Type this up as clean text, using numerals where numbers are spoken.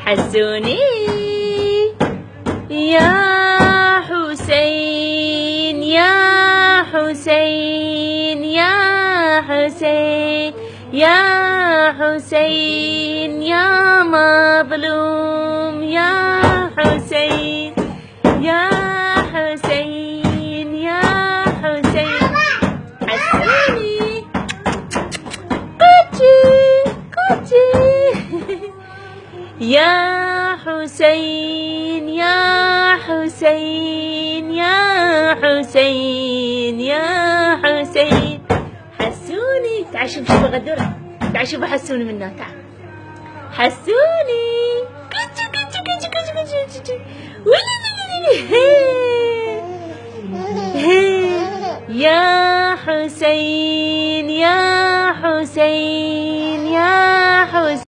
حسوني يا حسين يا حسين يا حسين يا حسين يا مظلوم يا حسين يا حسين يا حسين حسوني كوتشي كوتشي يا حسين يا حسين يا حسين يا حسين حسوني. تعال شوف غدورة، تعال شوف حسوني منها. تعال حسوني كوتشي كوتشي كوتشي كوتشي كوتشي يا حسين يا حسين يا